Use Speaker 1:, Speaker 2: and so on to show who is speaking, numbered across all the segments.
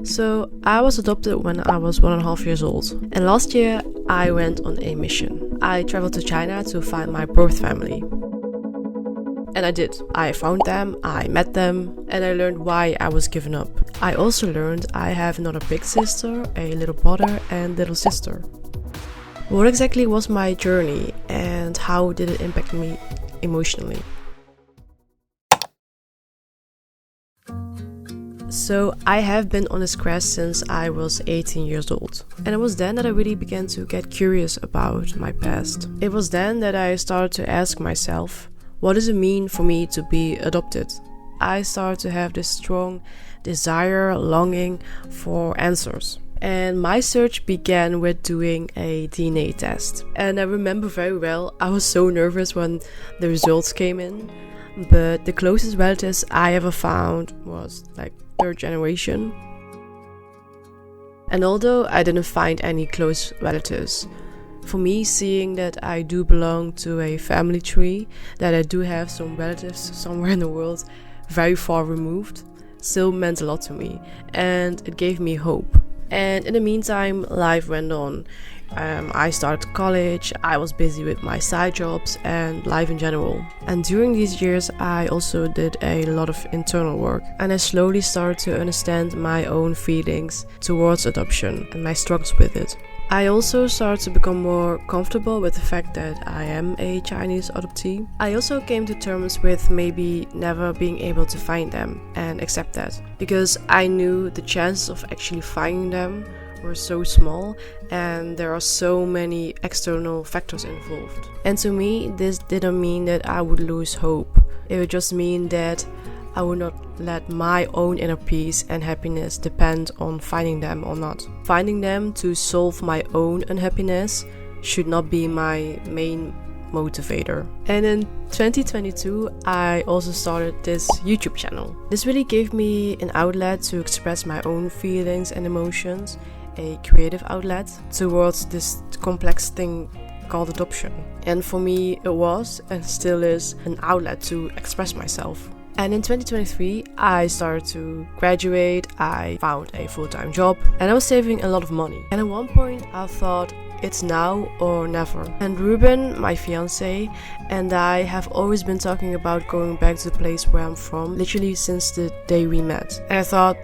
Speaker 1: So I was adopted when I was 1.5 years old, and last year I went on a mission. I traveled to China to find my birth family. And I did. I found them, I met them, and I learned why I was given up. I also learned I have another big sister, a little brother, and little sister. What exactly was my journey, and how did it impact me emotionally? So I have been on this quest since I was 18 years old. And it was then that I really began to get curious about my past. It was then that I started to ask myself, what does it mean for me to be adopted? I started to have this strong desire, longing for answers. And my search began with doing a DNA test. And I remember very well, I was so nervous when the results came in. But the closest relatives I ever found was like third generation. And although I didn't find any close relatives, for me, seeing that I do belong to a family tree, that I do have some relatives somewhere in the world very far removed, still meant a lot to me, and it gave me hope. And in the meantime, life went on. I started college, I was busy with my side jobs and life in general. And during these years, I also did a lot of internal work, and I slowly started to understand my own feelings towards adoption and my struggles with it. I also started to become more comfortable with the fact that I am a Chinese adoptee. I also came to terms with maybe never being able to find them and accept that, because I knew the chances of actually finding them were so small and there are so many external factors involved. And to me, this didn't mean that I would lose hope. It would just mean that I would not let my own inner peace and happiness depend on finding them or not. Finding them to solve my own unhappiness should not be my main motivator. And in 2022, I also started this YouTube channel. This really gave me an outlet to express my own feelings and emotions, a creative outlet towards this complex thing called adoption. And for me, it was and still is an outlet to express myself. And in 2023, I started to graduate, I found a full-time job, and I was saving a lot of money. And at one point, I thought, it's now or never. And Ruben, my fiancé, and I have always been talking about going back to the place where I'm from, literally since the day we met. And I thought,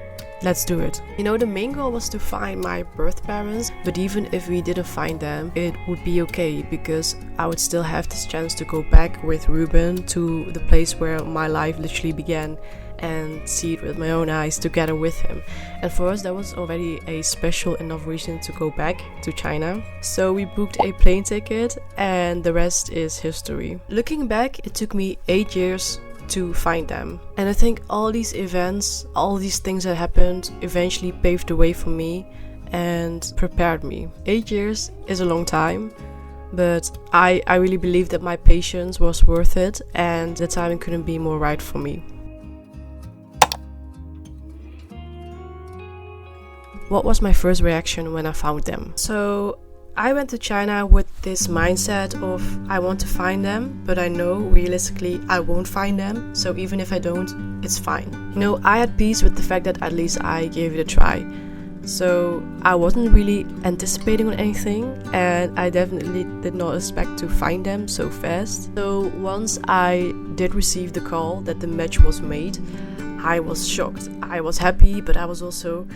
Speaker 1: let's do it. You know, the main goal was to find my birth parents, but even if we didn't find them, it would be okay, because I would still have this chance to go back with Ruben to the place where my life literally began and see it with my own eyes together with him. And for us, that was already a special enough reason to go back to China. So we booked a plane ticket and the rest is history. Looking back, it took me 8 years to find them. And I think all these events, all these things that happened eventually paved the way for me and prepared me. 8 years is a long time, but I really believe that my patience was worth it and the timing couldn't be more right for me. What was my first reaction when I found them? So I went to China with this mindset of I want to find them, but I know realistically I won't find them, so even if I don't, it's fine. You know, I had peace with the fact that at least I gave it a try. So I wasn't really anticipating on anything, and I definitely did not expect to find them so fast. So once I did receive the call that the match was made, I was shocked. I was happy, but I was also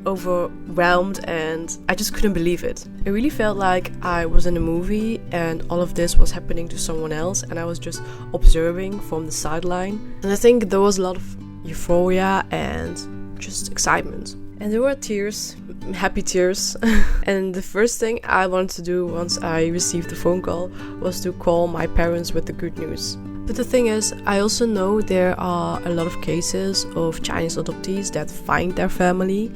Speaker 1: overwhelmed and I just couldn't believe it. It really felt like I was in a movie and all of this was happening to someone else and I was just observing from the sideline. And I think there was a lot of euphoria and just excitement. And there were tears, happy tears. And the first thing I wanted to do once I received the phone call was to call my parents with the good news. But the thing is, I also know there are a lot of cases of Chinese adoptees that find their family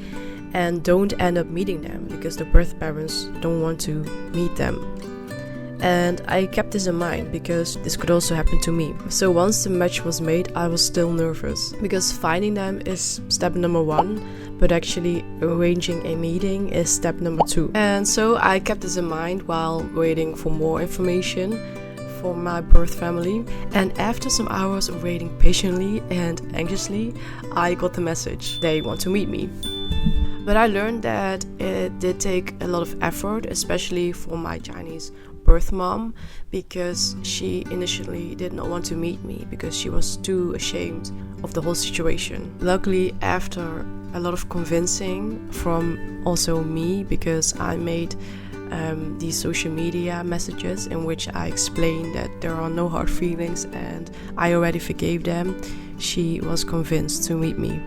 Speaker 1: and don't end up meeting them because the birth parents don't want to meet them. And I kept this in mind because this could also happen to me. So once the match was made, I was still nervous because finding them is step number 1, but actually arranging a meeting is step number 2. And so I kept this in mind while waiting for more information for my birth family. And after some hours of waiting patiently and anxiously, I got the message. They want to meet me. But I learned that it did take a lot of effort, especially for my Chinese birth mom, because she initially did not want to meet me because she was too ashamed of the whole situation. Luckily, after a lot of convincing from also me, because I made these social media messages in which I explained that there are no hard feelings and I already forgave them, she was convinced to meet me.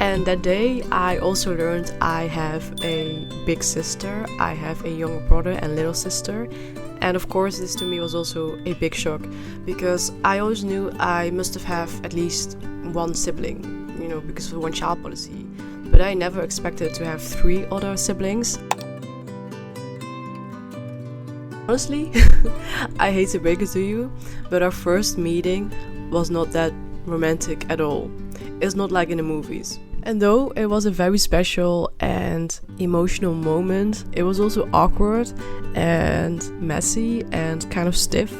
Speaker 1: And that day I also learned I have a big sister, I have a younger brother and little sister. And of course this to me was also a big shock, because I always knew I must have at least one sibling, because of the one child policy. But I never expected to have 3 other siblings. Honestly, I hate to break it to you, but our first meeting was not that romantic at all. It's not like in the movies. And though it was a very special and emotional moment, it was also awkward and messy and kind of stiff.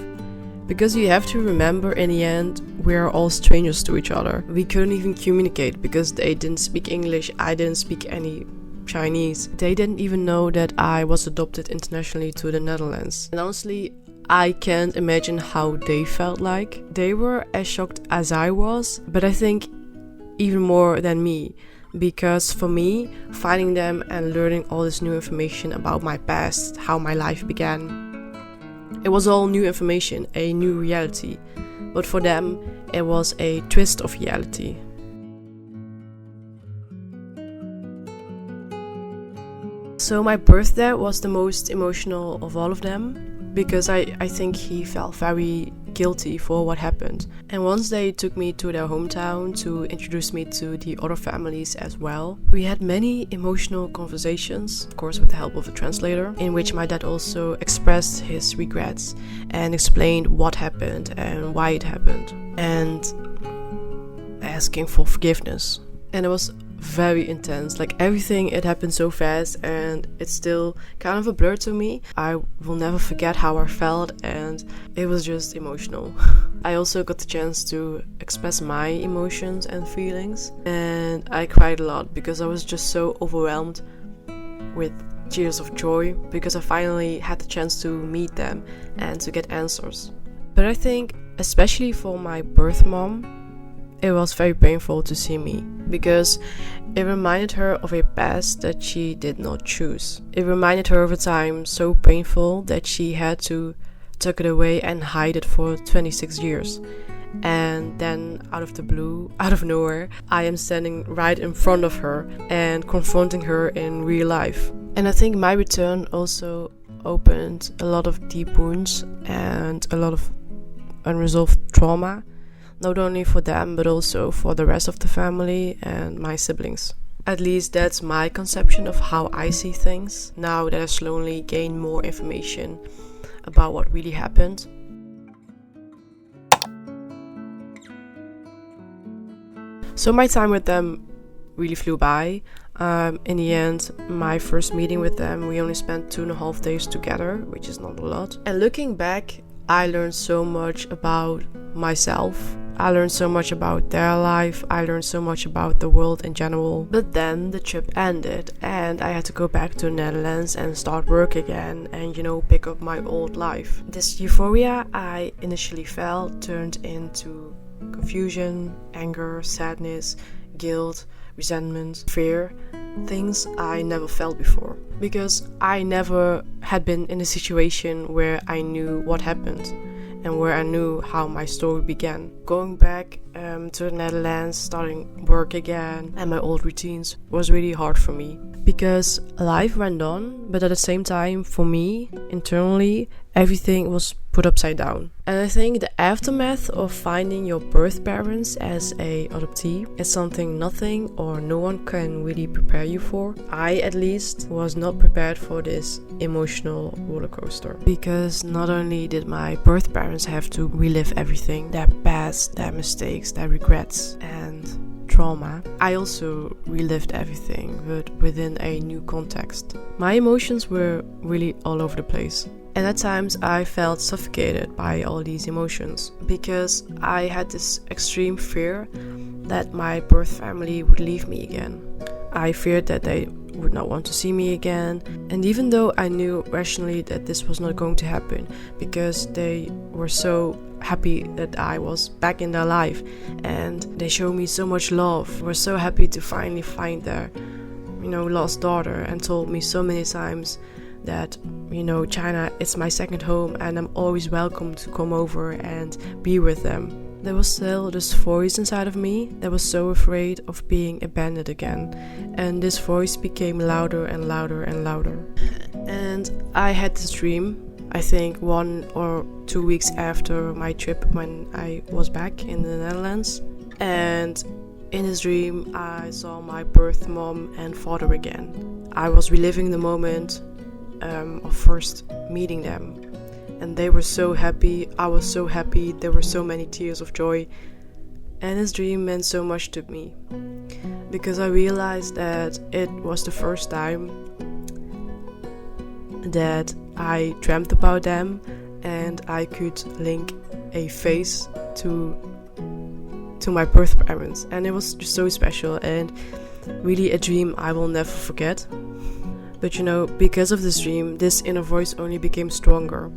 Speaker 1: Because you have to remember, in the end, we're all strangers to each other. We couldn't even communicate because they didn't speak English, I didn't speak any Chinese. They didn't even know that I was adopted internationally to the Netherlands. And honestly, I can't imagine how they felt like. They were as shocked as I was, but I think even more than me, because for me, finding them and learning all this new information about my past, how my life began, it was all new information, a new reality. But for them, it was a twist of reality. So my birth dad was the most emotional of all of them, because I think he felt very guilty for what happened. And once they took me to their hometown to introduce me to the other families as well, we had many emotional conversations, of course with the help of a translator, in which my dad also expressed his regrets and explained what happened and why it happened, and asking for forgiveness. And it was very intense, like everything, it happened so fast and it's still kind of a blur to me. I will never forget how I felt, and it was just emotional. I also got the chance to express my emotions and feelings, and I cried a lot because I was just so overwhelmed with tears of joy, because I finally had the chance to meet them and to get answers. But I think, especially for my birth mom, it was very painful to see me, because it reminded her of a past that she did not choose. It reminded her of a time so painful that she had to tuck it away and hide it for 26 years. And then out of the blue, out of nowhere, I am standing right in front of her and confronting her in real life. And I think my return also opened a lot of deep wounds and a lot of unresolved trauma. Not only for them, but also for the rest of the family and my siblings. At least that's my conception of how I see things, now that I slowly gain more information about what really happened. So my time with them really flew by. In the end, my first meeting with them, we only spent 2.5 days together, which is not a lot. And looking back, I learned so much about myself. I learned so much about their life. I learned so much about the world in general. But then the trip ended and I had to go back to the Netherlands and start work again and, pick up my old life. This euphoria I initially felt turned into confusion, anger, sadness, guilt, resentment, fear. Things I never felt before. Because I never had been in a situation where I knew what happened and where I knew how my story began. Going back to the Netherlands, starting work again, and my old routines was really hard for me. Because life went on, but at the same time, for me, internally, everything was put upside down. And I think the aftermath of finding your birth parents as a adoptee is something nothing or no one can really prepare you for. I, at least, was not prepared for this emotional roller coaster. Because not only did my birth parents have to relive everything, their past, their mistakes, their regrets, and trauma, I also relived everything, but within a new context. My emotions were really all over the place. And at times I felt suffocated by all these emotions, because I had this extreme fear that my birth family would leave me again. I feared that they would not want to see me again. And even though I knew rationally that this was not going to happen, because they were so happy that I was back in their life and they showed me so much love, were so happy to finally find their, lost daughter, and told me so many times that, China is my second home and I'm always welcome to come over and be with them. There was still this voice inside of me that was so afraid of being abandoned again. And this voice became louder and louder and louder. And I had this dream, I think 1 or 2 weeks after my trip when I was back in the Netherlands. And in this dream, I saw my birth mom and father again. I was reliving the moment of first meeting them. And they were so happy, I was so happy, there were so many tears of joy. And this dream meant so much to me, because I realized that it was the first time that I dreamt about them and I could link a face to my birth parents. And it was just so special and really a dream I will never forget. But because of this dream, this inner voice only became stronger.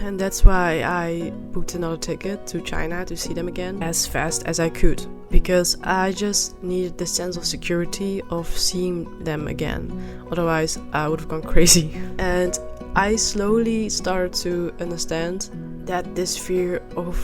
Speaker 1: And that's why I booked another ticket to China to see them again as fast as I could. Because I just needed the sense of security of seeing them again. Otherwise, I would have gone crazy. And I slowly started to understand that this fear of,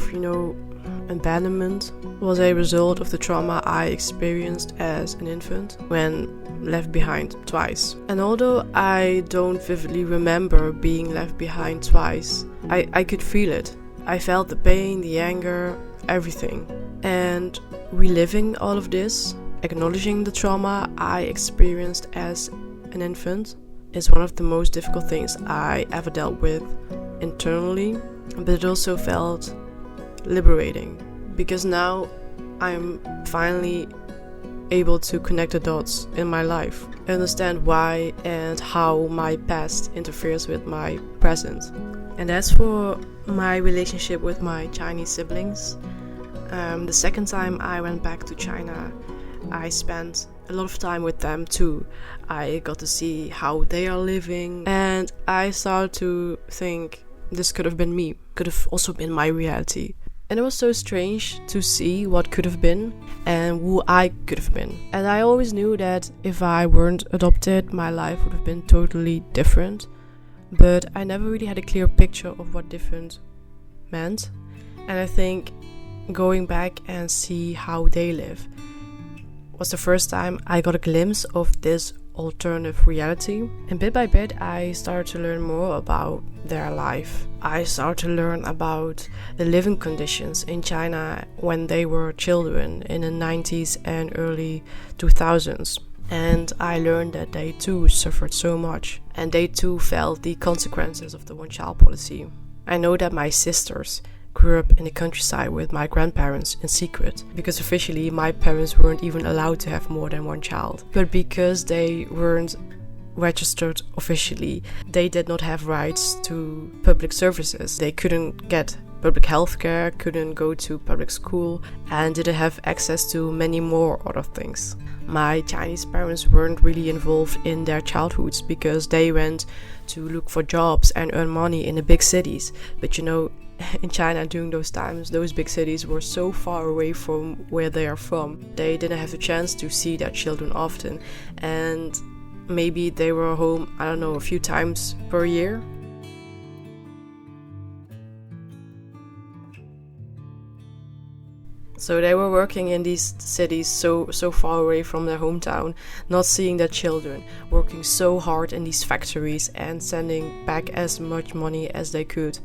Speaker 1: abandonment was a result of the trauma I experienced as an infant when left behind twice. And although I don't vividly remember being left behind twice, I could feel it. I felt the pain, the anger, everything. And reliving all of this, acknowledging the trauma I experienced as an infant, is one of the most difficult things I ever dealt with internally. But it also felt liberating, because now I'm finally able to connect the dots in my life, understand why and how my past interferes with my present. And as for my relationship with my Chinese siblings, the second time I went back to China, I spent a lot of time with them too. I got to see how they are living, and I started to think this could have been me, could have also been my reality. And it was so strange to see what could have been and who I could have been. And I always knew that if I weren't adopted, my life would have been totally different. But I never really had a clear picture of what different meant. And I think going back and see how they live was the first time I got a glimpse of this alternative reality. And bit by bit I started to learn more about their life. I started to learn about the living conditions in China when they were children in the 90s and early 2000s. And I learned that they too suffered so much, and they too felt the consequences of the one-child policy. I know that my sisters grew up in the countryside with my grandparents in secret, because officially my parents weren't even allowed to have more than one child. But because they weren't registered officially, they did not have rights to public services. They couldn't get public health care, couldn't go to public school, and didn't have access to many more other things. My Chinese parents weren't really involved in their childhoods because they went to look for jobs and earn money in the big cities. But in China during those times, those big cities were so far away from where they are from. They didn't have the chance to see their children often, and maybe they were home, a few times per year. So they were working in these cities so far away from their hometown, not seeing their children, working so hard in these factories and sending back as much money as they could.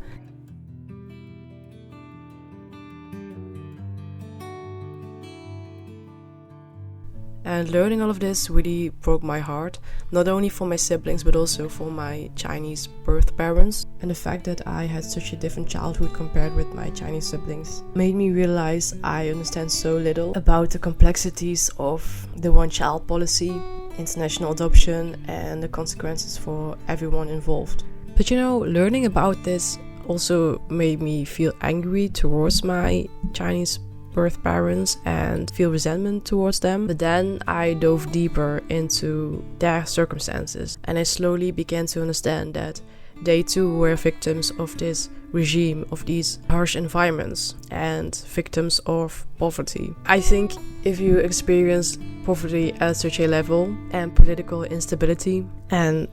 Speaker 1: And learning all of this really broke my heart, not only for my siblings but also for my Chinese birth parents. And the fact that I had such a different childhood compared with my Chinese siblings made me realize I understand so little about the complexities of the one-child policy, international adoption, and the consequences for everyone involved. But learning about this also made me feel angry towards my Chinese birth parents and feel resentment towards them. But then I dove deeper into their circumstances, and I slowly began to understand that they too were victims of this regime, of these harsh environments, and victims of poverty. I think if you experience poverty at such a level, and political instability, and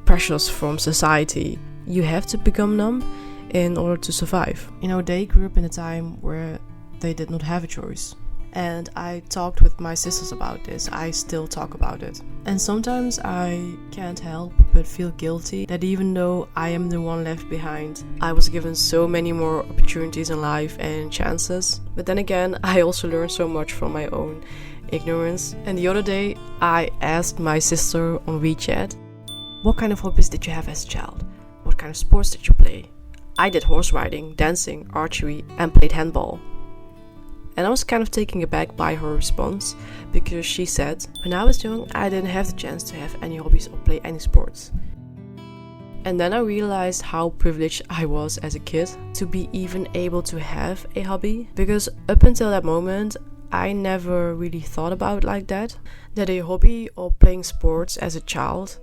Speaker 1: pressures from society, you have to become numb in order to survive. They grew up in a time where they did not have a choice. And I talked with my sisters about this. I still talk about it. And sometimes I can't help but feel guilty that even though I am the one left behind, I was given so many more opportunities in life and chances. But then again, I also learned so much from my own ignorance. And the other day, I asked my sister on WeChat, what kind of hobbies did you have as a child? What kind of sports did you play? I did horse riding, dancing, archery, and played handball. And I was kind of taken aback by her response, because she said, when I was young, I didn't have the chance to have any hobbies or play any sports. And then I realized how privileged I was as a kid to be even able to have a hobby, because up until that moment, I never really thought about it like that a hobby or playing sports as a child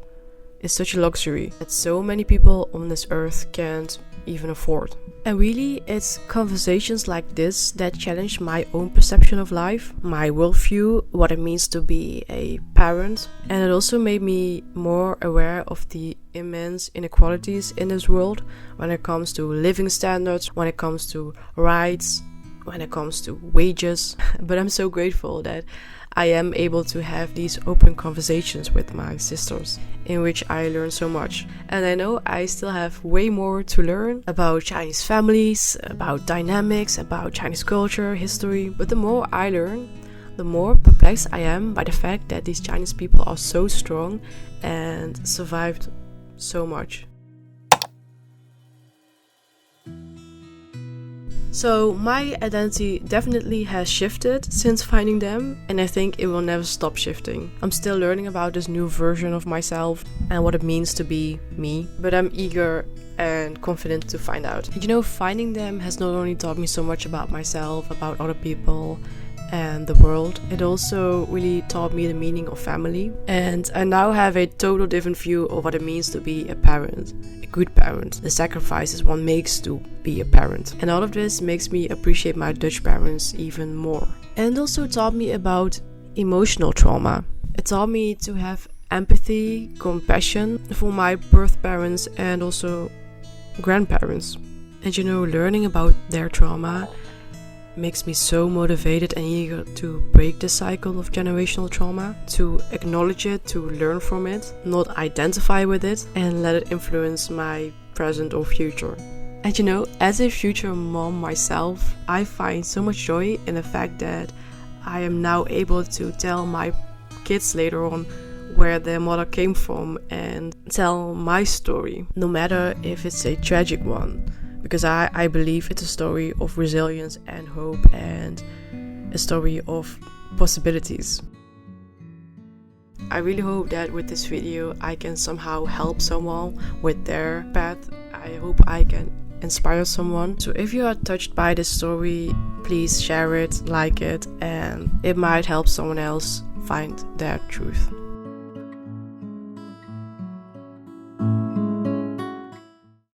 Speaker 1: is such a luxury that so many people on this earth can't even afford. And really, it's conversations like this that challenge my own perception of life, my worldview, what it means to be a parent. And it also made me more aware of the immense inequalities in this world when it comes to living standards, when it comes to rights, when it comes to wages. But I'm so grateful that I am able to have these open conversations with my sisters, in which I learn so much. And I know I still have way more to learn about Chinese families, about dynamics, about Chinese culture, history. But the more I learn, the more perplexed I am by the fact that these Chinese people are so strong and survived so much. So my identity definitely has shifted since finding them, and I think it will never stop shifting. I'm still learning about this new version of myself and what it means to be me, but I'm eager and confident to find out. And finding them has not only taught me so much about myself, about other people and the world, it also really taught me the meaning of family. And I now have a total different view of what it means to be a parent, a good parent, the sacrifices one makes to be a parent. And all of this makes me appreciate my Dutch parents even more. And also taught me about emotional trauma. It taught me to have empathy, compassion for my birth parents and also grandparents. And learning about their trauma makes me so motivated and eager to break the cycle of generational trauma, to acknowledge it, to learn from it, not identify with it, and let it influence my present or future. And as a future mom myself, I find so much joy in the fact that I am now able to tell my kids later on where their mother came from and tell my story, no matter if it's a tragic one. Because I believe it's a story of resilience and hope and a story of possibilities. I really hope that with this video I can somehow help someone with their path. I hope I can inspire someone. So if you are touched by this story, please share it, like it, and it might help someone else find their truth.